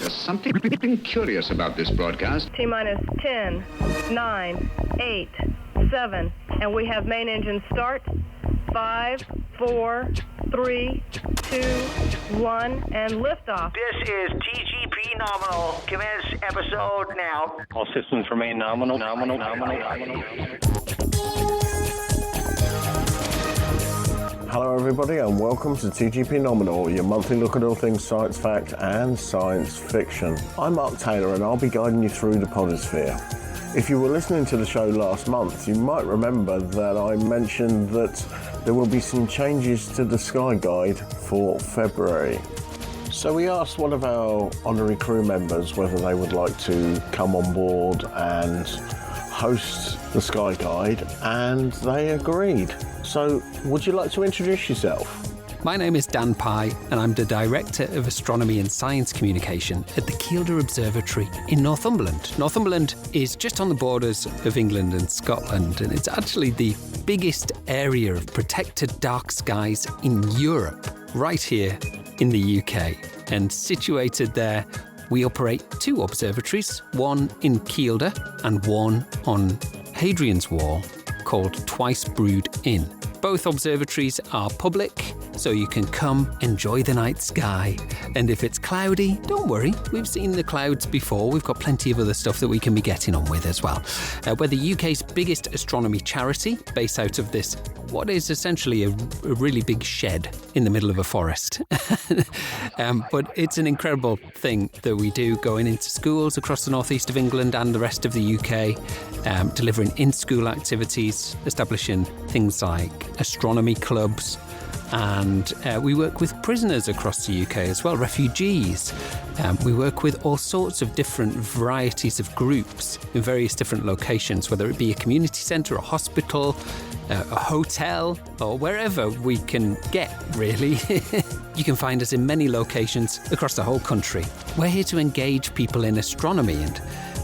There's something curious about this broadcast. T-minus 10, 9, 8, 7, and we have main engine start. 5, 4, 3, 2, 1, and liftoff. This is TGP Nominal. Commence episode now. All systems remain nominal. Hello everybody and welcome to TGP Nominal, your monthly look at all things science fact and science fiction. I'm Mark Taylor and I'll be guiding you through the Podisphere. If you were listening to the show last month, you might remember that I mentioned that there will be some changes to the Sky Guide for February. So we asked one of our honorary crew members whether they would like to come on board and host the Sky Guide, and they agreed. So would you like to introduce yourself? My name is Dan Pye, and I'm the Director of Astronomy and Science Communication at the Kielder Observatory in Northumberland. Northumberland is just on the borders of England and Scotland, and it's actually the biggest area of protected dark skies in Europe, right here in the UK. And situated there, we operate two observatories, one in Kielder and one on Hadrian's Wall, called Twice Brood Inn. Both observatories are public, so you can come enjoy the night sky. And if it's cloudy, don't worry, we've seen the clouds before. We've got plenty of other stuff that we can be getting on with as well. We're the UK's biggest astronomy charity, based out of this, what is essentially a really big shed in the middle of a forest. But it's an incredible thing that we do, going into schools across the northeast of England and the rest of the UK, delivering in-school activities, establishing things like astronomy clubs, and we work with prisoners across the UK as well, refugees. We work with all sorts of different varieties of groups in various different locations, whether it be a community centre, a hospital, a hotel, or wherever we can get, really. You can find us in many locations across the whole country. We're here to engage people in astronomy and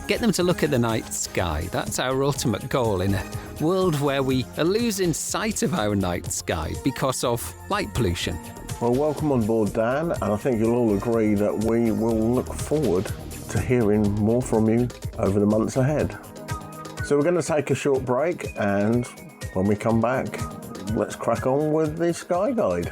get them to look at the night sky. That's our ultimate goal in a world where we are losing sight of our night sky because of light pollution. Well, welcome on board, Dan, and I think you'll all agree that we will look forward to hearing more from you over the months ahead. So we're going to take a short break, and when we come back, let's crack on with the Sky Guide.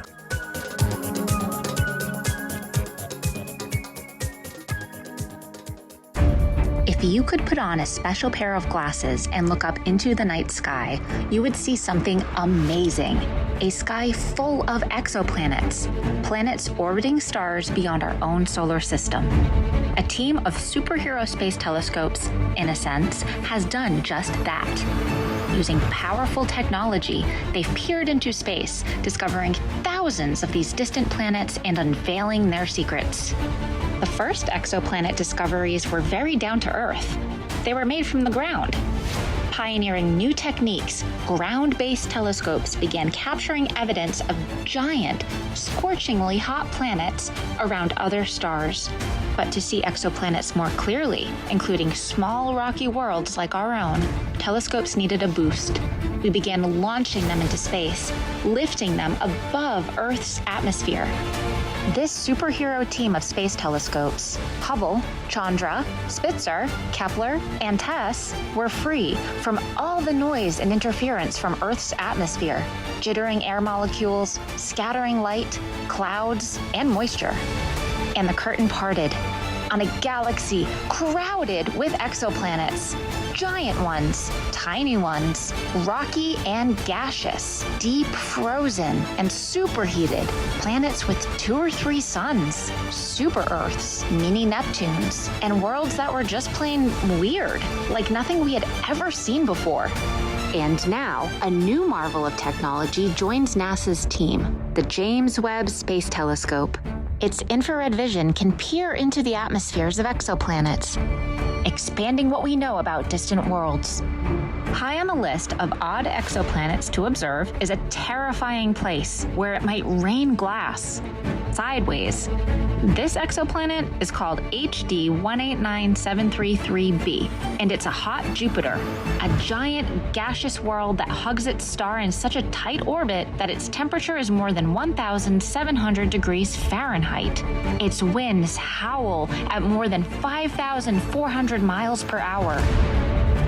If you could put on a special pair of glasses and look up into the night sky, you would see something amazing. A sky full of exoplanets, planets orbiting stars beyond our own solar system. A team of superhero space telescopes, in a sense, has done just that. Using powerful technology, they've peered into space, discovering thousands of these distant planets and unveiling their secrets. The first exoplanet discoveries were very down to earth. They were made from the ground. Pioneering new techniques, ground-based telescopes began capturing evidence of giant, scorchingly hot planets around other stars. But to see exoplanets more clearly, including small rocky worlds like our own, telescopes needed a boost. We began launching them into space, lifting them above Earth's atmosphere. This superhero team of space telescopes, Hubble, Chandra, Spitzer, Kepler, and TESS, were free from all the noise and interference from Earth's atmosphere, jittering air molecules, scattering light, clouds, and moisture. And the curtain parted on a galaxy crowded with exoplanets. Giant ones, tiny ones, rocky and gaseous, deep frozen and superheated, planets with 2 or 3 suns, super Earths, mini Neptunes, and worlds that were just plain weird, like nothing we had ever seen before. And now, a new marvel of technology joins NASA's team, the James Webb Space Telescope. Its infrared vision can peer into the atmospheres of exoplanets, expanding what we know about distant worlds. High on the list of odd exoplanets to observe is a terrifying place where it might rain glass sideways. This exoplanet is called HD 189733b, and it's a hot Jupiter, a giant gaseous world that hugs its star in such a tight orbit that its temperature is more than 1,700 degrees Fahrenheit. Its winds howl at more than 5,400 miles per hour.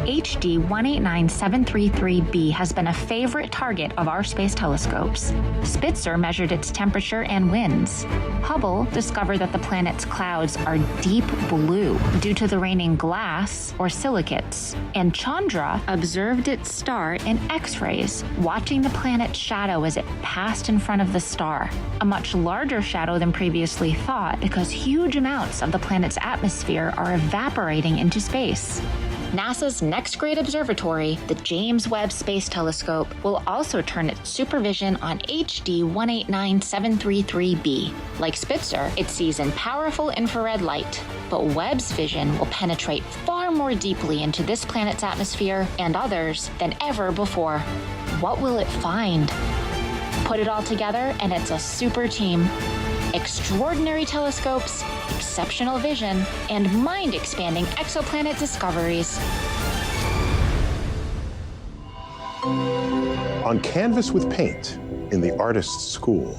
HD 189733b has been a favorite target of our space telescopes. Spitzer measured its temperature and winds. Hubble discovered that the planet's clouds are deep blue due to the raining glass or silicates. And Chandra observed its star in X-rays, watching the planet's shadow as it passed in front of the star. A much larger shadow than previously thought because huge amounts of the planet's atmosphere are evaporating into space. NASA's next great observatory, the James Webb Space Telescope, will also turn its supervision on HD 189733b. Like Spitzer, it sees in powerful infrared light, but Webb's vision will penetrate far more deeply into this planet's atmosphere and others than ever before. What will it find? Put it all together and it's a super team. Extraordinary telescopes, exceptional vision, and mind-expanding exoplanet discoveries. On canvas with paint in the artist's school,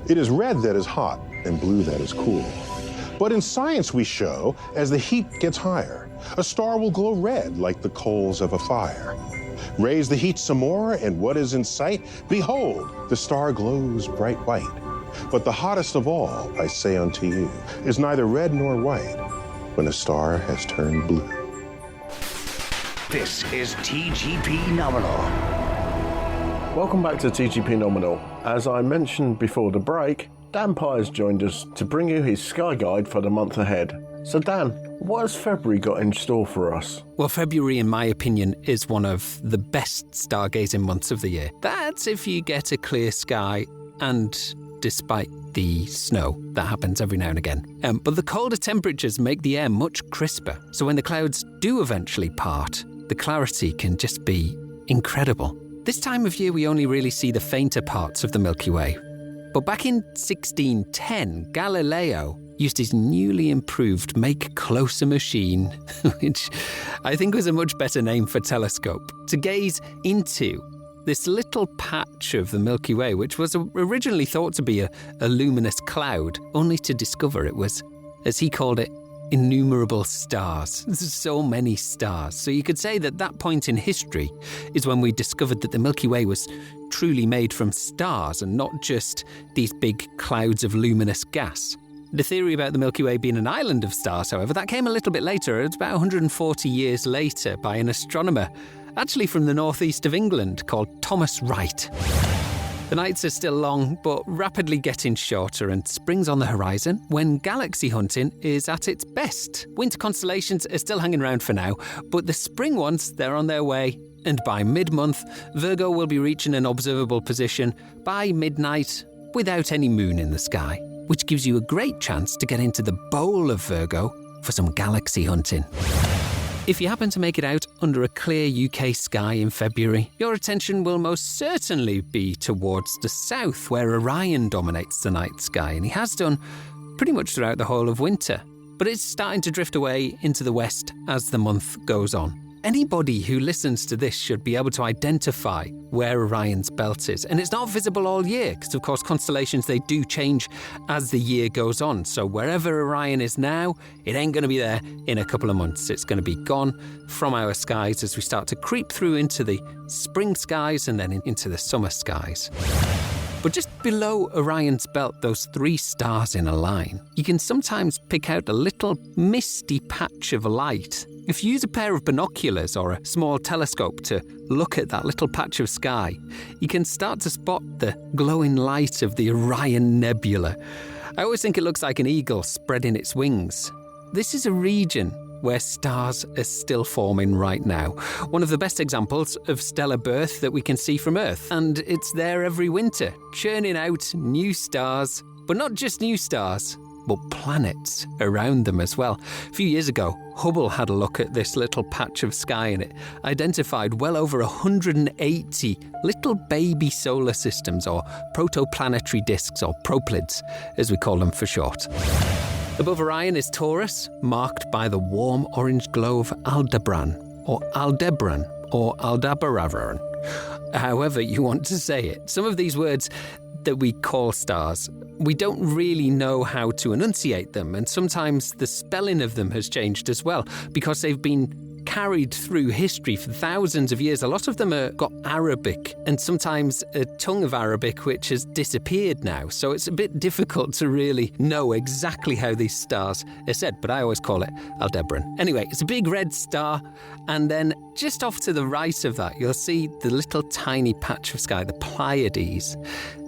it is red that is hot and blue that is cool. But in science we show, as the heat gets higher, a star will glow red like the coals of a fire. Raise the heat some more, and what is in sight? Behold, the star glows bright white. But the hottest of all, I say unto you, is neither red nor white, when a star has turned blue. This is TGP Nominal. Welcome back to TGP Nominal. As I mentioned before the break, Dan Pye has joined us to bring you his sky guide for the month ahead. So Dan, what has February got in store for us? Well, February, in my opinion, is one of the best stargazing months of the year. That's if you get a clear sky and despite the snow that happens every now and again. But the colder temperatures make the air much crisper, so when the clouds do eventually part, the clarity can just be incredible. This time of year we only really see the fainter parts of the Milky Way. But back in 1610, Galileo used his newly improved Make Closer machine, which I think was a much better name for telescope, to gaze into this little patch of the Milky Way, which was originally thought to be a luminous cloud, only to discover it was, as he called it, innumerable stars. There's so many stars. So you could say that that point in history is when we discovered that the Milky Way was truly made from stars and not just these big clouds of luminous gas. The theory about the Milky Way being an island of stars, however, that came a little bit later. It's about 140 years later by an astronomer, actually from the northeast of England, called Thomas Wright. The nights are still long, but rapidly getting shorter, and spring's on the horizon when galaxy hunting is at its best. Winter constellations are still hanging around for now, but the spring ones, they're on their way. And by mid-month, Virgo will be reaching an observable position by midnight without any moon in the sky, which gives you a great chance to get into the bowl of Virgo for some galaxy hunting. If you happen to make it out under a clear UK sky in February, your attention will most certainly be towards the south, where Orion dominates the night sky, and he has done pretty much throughout the whole of winter. But it's starting to drift away into the west as the month goes on. Anybody who listens to this should be able to identify where Orion's belt is. And it's not visible all year, because of course constellations, they do change as the year goes on. So wherever Orion is now, it ain't going to be there in a couple of months. It's going to be gone from our skies as we start to creep through into the spring skies and then into the summer skies. But just below Orion's belt, those three stars in a line, you can sometimes pick out a little misty patch of light. If you use a pair of binoculars or a small telescope to look at that little patch of sky, you can start to spot the glowing light of the Orion Nebula. I always think it looks like an eagle spreading its wings. This is a region where stars are still forming right now. One of the best examples of stellar birth that we can see from Earth. And it's there every winter, churning out new stars. But not just new stars. but planets around them as well. A few years ago, Hubble had a look at this little patch of sky and it identified well over 180 little baby solar systems, or protoplanetary disks, or proplids, as we call them for short. Above Orion is Taurus, marked by the warm orange glow of Aldebaran, or Aldebaran, however you want to say it. Some of these words that we call stars, we don't really know how to enunciate them, and sometimes the spelling of them has changed as well, because they've been carried through history for thousands of years. A lot of them have got Arabic, and sometimes a tongue of Arabic which has disappeared now, so it's a bit difficult to really know exactly how these stars are said, but I always call it Aldebaran. Anyway, it's a big red star, and then just off to the right of that, you'll see the little tiny patch of sky, the Pleiades.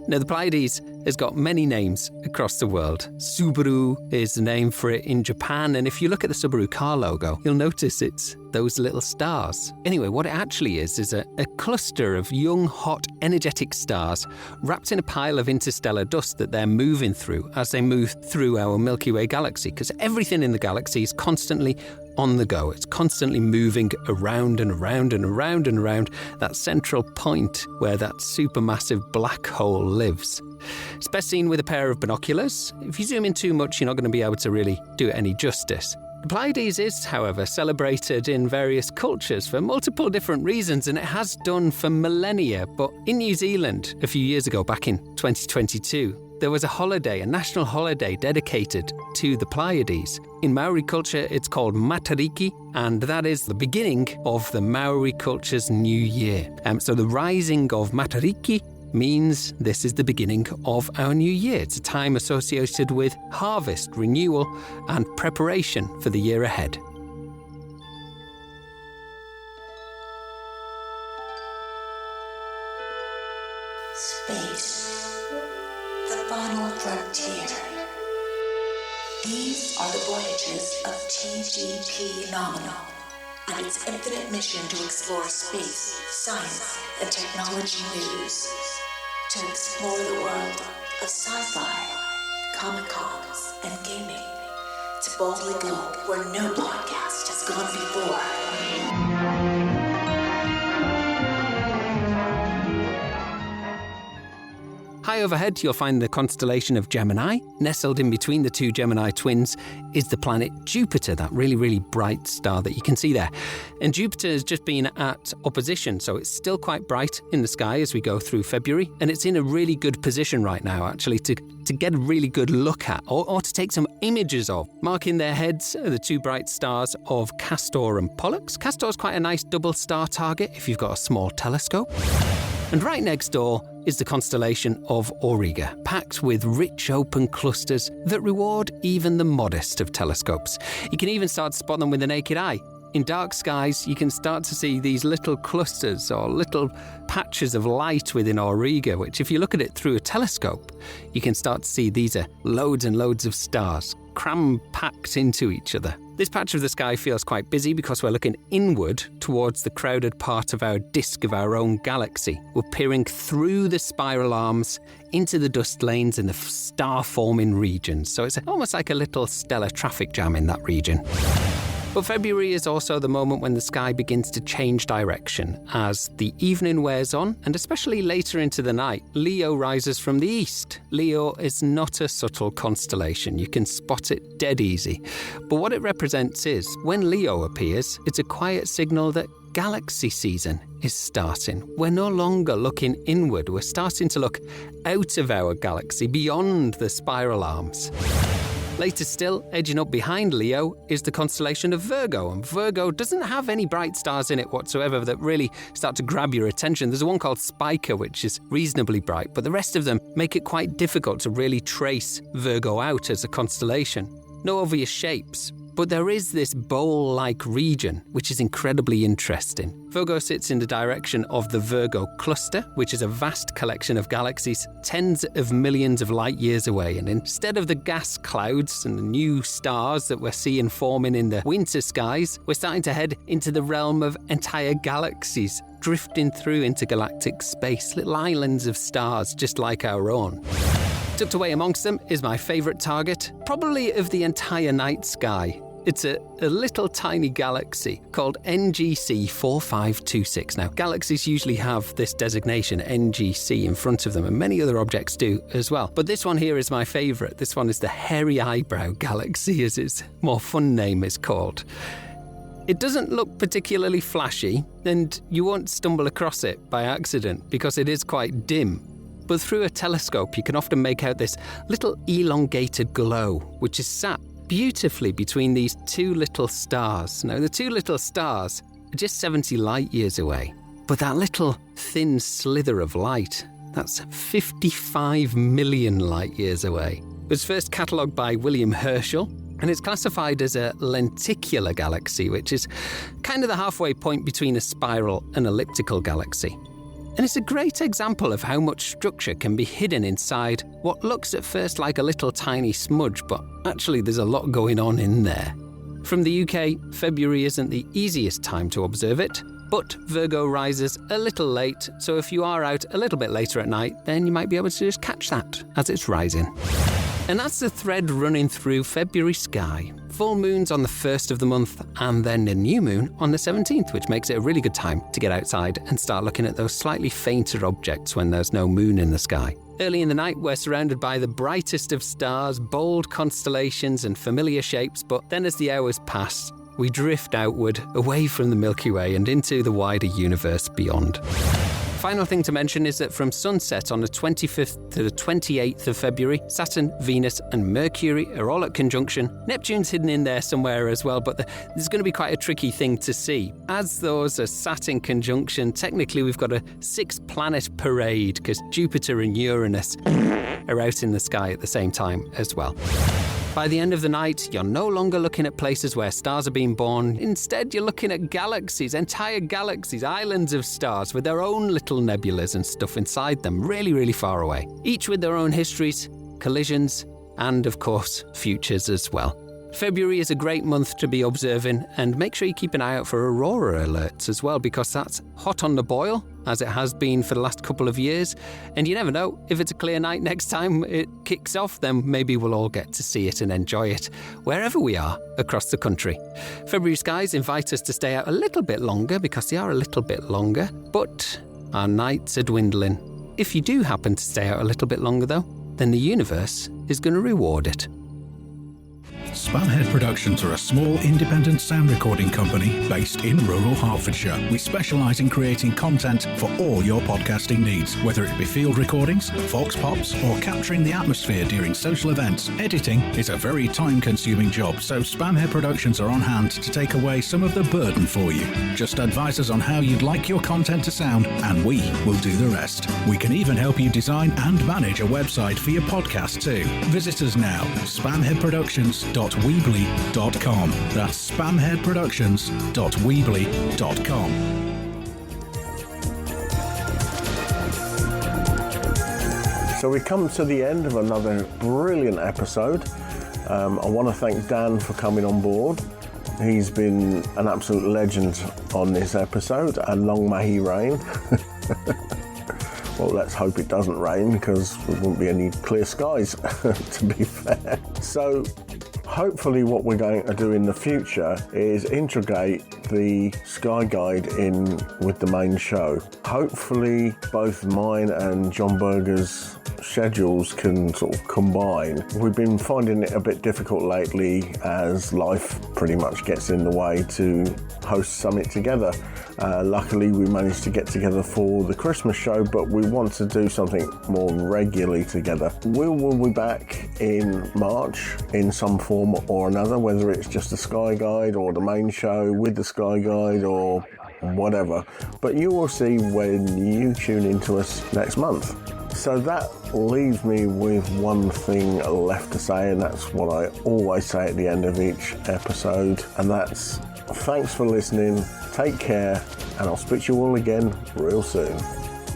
Now, the Pleiades has got many names across the world. Subaru is the name for it in Japan, and if you look at the Subaru car logo, you'll notice it's those little stars. Anyway, what it actually is a cluster of young, hot, energetic stars wrapped in a pile of interstellar dust that they're moving through as they move through our Milky Way galaxy, because everything in the galaxy is constantly on the go. It's constantly moving around and around and around and around that central point where that supermassive black hole lives. It's best seen with a pair of binoculars. If you zoom in too much, you're not going to be able to really do it any justice. The Pleiades is, however, celebrated in various cultures for multiple different reasons, and it has done for millennia. But in New Zealand, a few years ago, back in 2022, there was a holiday, a national holiday dedicated to the Pleiades. In Maori culture, it's called Matariki, and that is the beginning of the Maori culture's new year. So the rising of Matariki means this is the beginning of our new year. It's a time associated with harvest, renewal, and preparation for the year ahead. Space, the final frontier. These are the voyages of TGP Nominal and its infinite mission to explore space, science, and technology news. To explore the world of sci-fi, comic-cons, and gaming. To boldly go where no podcast has gone before. High overhead, you'll find the constellation of Gemini. Nestled in between the two Gemini twins is the planet Jupiter, that really, really bright star that you can see there. And Jupiter has just been at opposition, so it's still quite bright in the sky as we go through February. And it's in a really good position right now, actually, to get a really good look at, or to take some images of. Marking their heads are the two bright stars of Castor and Pollux. Castor is quite a nice double star target if you've got a small telescope. And right next door is the constellation of Auriga, packed with rich open clusters that reward even the modest of telescopes. You can even start to spot them with the naked eye. In dark skies, you can start to see these little clusters or little patches of light within Auriga, which if you look at it through a telescope, you can start to see these are loads and loads of stars, cram-packed into each other. This patch of the sky feels quite busy because we're looking inward towards the crowded part of our disk of our own galaxy. We're peering through the spiral arms into the dust lanes and the star-forming regions. So it's almost like a little stellar traffic jam in that region. But February is also the moment when the sky begins to change direction as the evening wears on, and especially later into the night, Leo rises from the east. Leo is not a subtle constellation. You can spot it dead easy. But what it represents is, when Leo appears, it's a quiet signal that galaxy season is starting. We're no longer looking inward. We're starting to look out of our galaxy, beyond the spiral arms. Later still, edging up behind Leo, is the constellation of Virgo, and Virgo doesn't have any bright stars in it whatsoever that really start to grab your attention. There's one called Spica, which is reasonably bright, but the rest of them make it quite difficult to really trace Virgo out as a constellation. No obvious shapes, but there is this bowl-like region, which is incredibly interesting. Virgo sits in the direction of the Virgo cluster, which is a vast collection of galaxies tens of millions of light years away. And instead of the gas clouds and the new stars that we're seeing forming in the winter skies, we're starting to head into the realm of entire galaxies, drifting through intergalactic space, little islands of stars just like our own. Tucked away amongst them is my favourite target, probably of the entire night sky. It's a little tiny galaxy called NGC 4526. Now, galaxies usually have this designation, NGC, in front of them, and many other objects do as well. But this one here is my favourite. This one is the Hairy Eyebrow Galaxy, as its more fun name is called. It doesn't look particularly flashy, and you won't stumble across it by accident because it is quite dim. But through a telescope, you can often make out this little elongated glow, which is sat beautifully between these two little stars. Now, the two little stars are just 70 light years away, but that little thin slither of light, that's 55 million light years away. It was first catalogued by William Herschel, and it's classified as a lenticular galaxy, which is kind of the halfway point between a spiral and elliptical galaxy. And it's a great example of how much structure can be hidden inside what looks at first like a little tiny smudge, but actually there's a lot going on in there. From the UK, February isn't the easiest time to observe it, but Virgo rises a little late, so if you are out a little bit later at night, then you might be able to just catch that as it's rising. And that's the thread running through February sky. Full moons on the 1st of the month, and then a new moon on the 17th, which makes it a really good time to get outside and start looking at those slightly fainter objects when there's no moon in the sky. Early in the night, we're surrounded by the brightest of stars, bold constellations and familiar shapes, but then as the hours pass, we drift outward, away from the Milky Way and into the wider universe beyond. Final thing to mention is that from sunset on the 25th to the 28th of February, Saturn, Venus and Mercury are all at conjunction. Neptune's hidden in there somewhere as well, but there's going to be quite a tricky thing to see. As those are sat in conjunction, technically we've got a 6-planet parade because Jupiter and Uranus are out in the sky at the same time as well. By the end of the night, you're no longer looking at places where stars are being born. Instead, you're looking at galaxies, entire galaxies, islands of stars with their own little nebulas and stuff inside them, really, really far away. Each with their own histories, collisions, and of course, futures as well. February is a great month to be observing, and make sure you keep an eye out for aurora alerts as well, because that's hot on the boil, as it has been for the last couple of years. And you never know, if it's a clear night next time it kicks off, then maybe we'll all get to see it and enjoy it wherever we are across the country. February skies invite us to stay out a little bit longer because they are a little bit longer, but our nights are dwindling. If you do happen to stay out a little bit longer though, then the universe is going to reward it. Spamhead Productions are a small independent sound recording company based in rural Hertfordshire. We specialise in creating content for all your podcasting needs, whether it be field recordings, vox pops, or capturing the atmosphere during social events. Editing is a very time-consuming job, so Spamhead Productions are on hand to take away some of the burden for you. Just advise us on how you'd like your content to sound, and we will do the rest. We can even help you design and manage a website for your podcast too. Visit us now, spamheadproductions.weebly.com. That's spamheadproductions.weebly.com. So we come to the end of another brilliant episode. I want to thank Dan for coming on board. He's been an absolute legend on this episode, and long may he reign. Well, let's hope it doesn't rain, because there wouldn't be any clear skies, to be fair. So hopefully what we're going to do in the future is integrate the Sky Guide in with the main show. Hopefully both mine and John Berger's schedules can sort of combine. We've been finding it a bit difficult lately as life pretty much gets in the way to host something together. Luckily we managed to get together for the Christmas show, but we want to do something more regularly together. We'll be back in March in some form or another, whether it's just the Sky Guide or the main show with the Sky Guide or whatever, but you will see when you tune into us next month. So that leaves me with one thing left to say, and that's what I always say at the end of each episode, and that's thanks for listening, take care, and I'll speak to you all again real soon.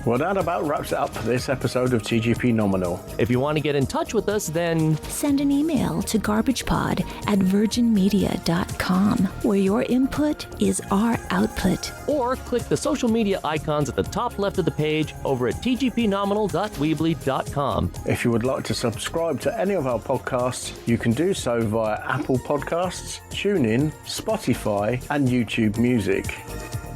Well, that about wraps up this episode of TGP Nominal. If you want to get in touch with us, then send an email to garbagepod@virginmedia.com, where your input is our output. Or click the social media icons at the top left of the page over at tgpnominal.weebly.com. If you would like to subscribe to any of our podcasts, you can do so via Apple Podcasts, TuneIn, Spotify, and YouTube Music.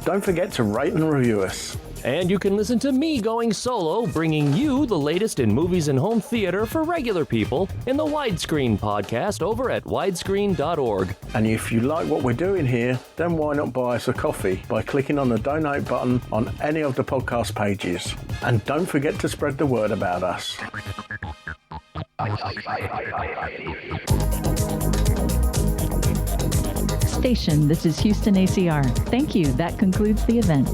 Don't forget to rate and review us. And you can listen to me going solo, bringing you the latest in movies and home theater for regular people in the Widescreen podcast over at widescreen.org. And if you like what we're doing here, then why not buy us a coffee by clicking on the donate button on any of the podcast pages. And don't forget to spread the word about us. Station, this is Houston ACR. Thank you. That concludes the event.